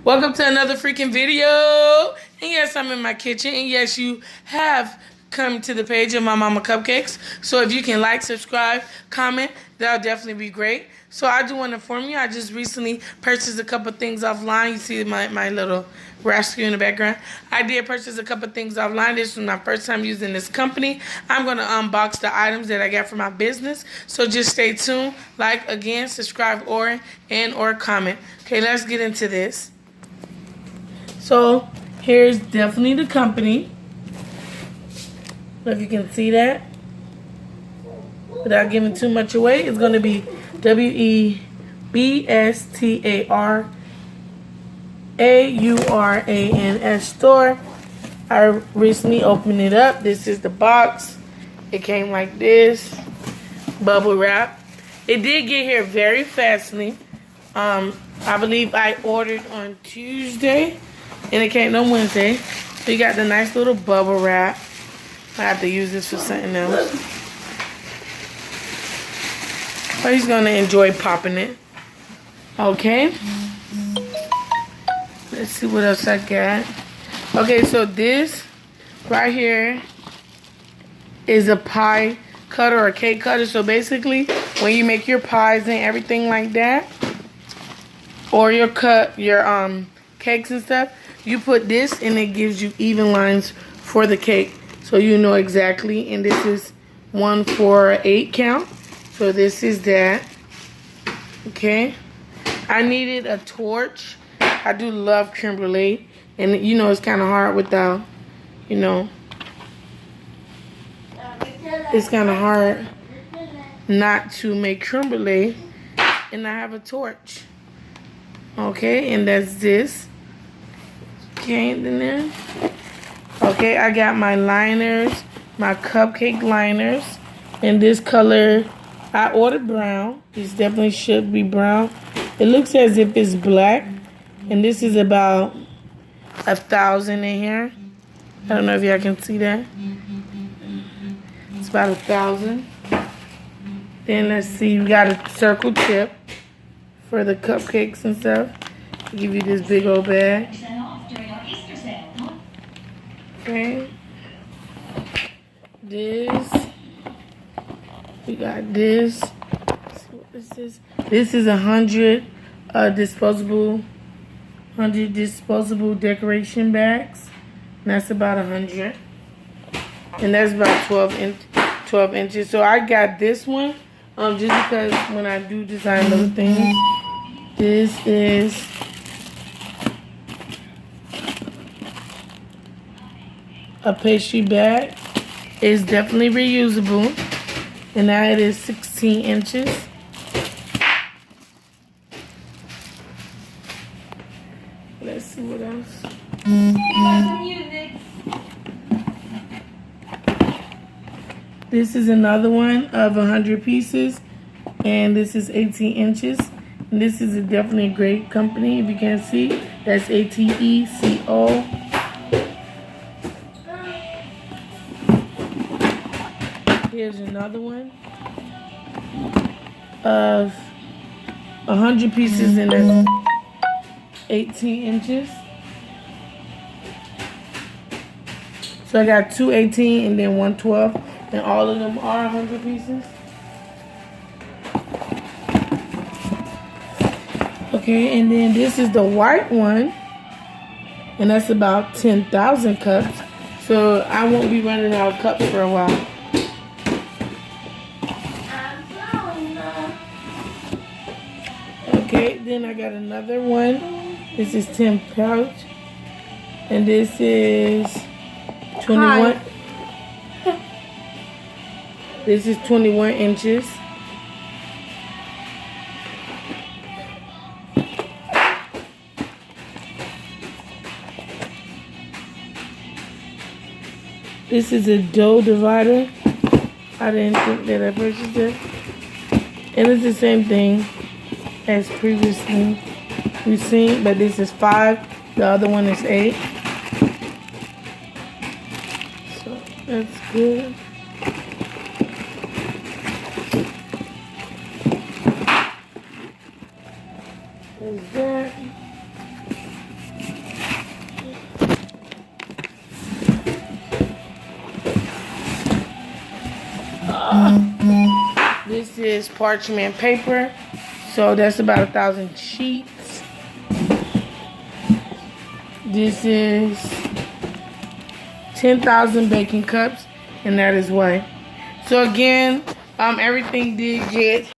Welcome to another freaking video. And yes, I'm in my kitchen. And yes, you have come to the page of my mama cupcakes. So if you can like, subscribe, comment, that'll definitely be great. So I do want to inform you, I just recently purchased a couple things offline. You see my little rescue in the background. I did purchase a couple things offline. This was my first time using this company. I'm going to unbox the items that I got for my business. So just stay tuned. Like, again, subscribe, or comment. Okay, let's get into this. So here's definitely the company. If you can see that. Without giving too much away, it's going to be WebstaurantS store. I recently opened it up. This is the box. It came like this. Bubble wrap. It did get here very fastly. I believe I ordered on Tuesday and it came on Wednesday. So you got the nice little bubble wrap. I have to use this for something else. But he's going to enjoy popping it. Okay. Let's see what else I got. Okay, so this right here is a pie cutter or cake cutter. So basically, when you make your pies and everything like that, or your cakes and stuff, you put this and it gives you even lines for the cake. So you know exactly. And this is 1 for 8 count. So this is that. Okay. I needed a torch. I do love creme brulee. And you know it's kind of hard without, you know. It's kind of hard not to make creme brulee. And I have a torch. Okay. And that's this. Okay. And then. Okay. I got my liners. My cupcake liners. In this color. I ordered brown. This definitely should be brown. It looks as if it's black. And this is about 1,000 in here. I don't know if y'all can see that. It's about 1,000. Then let's see. We got a circle tip for the cupcakes and stuff. I'll give you this big old bag. Okay. This. We got this. Let's see what this is. This is 100 disposable decoration bags. And that's about 100. And that's about 12 inches. So I got this one just because when I do design other things. This is a pastry bag. It's definitely reusable. And now it is 16 inches. Let's see what else. This is another one of 100 pieces. And this is 18 inches. And this is definitely a great company. If you can see, that's ATECO. Here's another one of 100 pieces and that's 18 inches. So I got 2 18 and then 1 12, and all of them are 100 pieces. Okay, and then this is the white one, and that's about 10,000 cups. So I won't be running out of cups for a while. Okay, then I got another one. This is 10 pouch. And this is 21. This is 21 inches. This is a dough divider. I didn't think that I purchased it. And it's the same thing as previously we've seen, but this is 5, the other one is 8. So that's good. There's that. This is parchment paper. So that's about 1,000 sheets. This is 10,000 baking cups, and that is one. So again, everything did get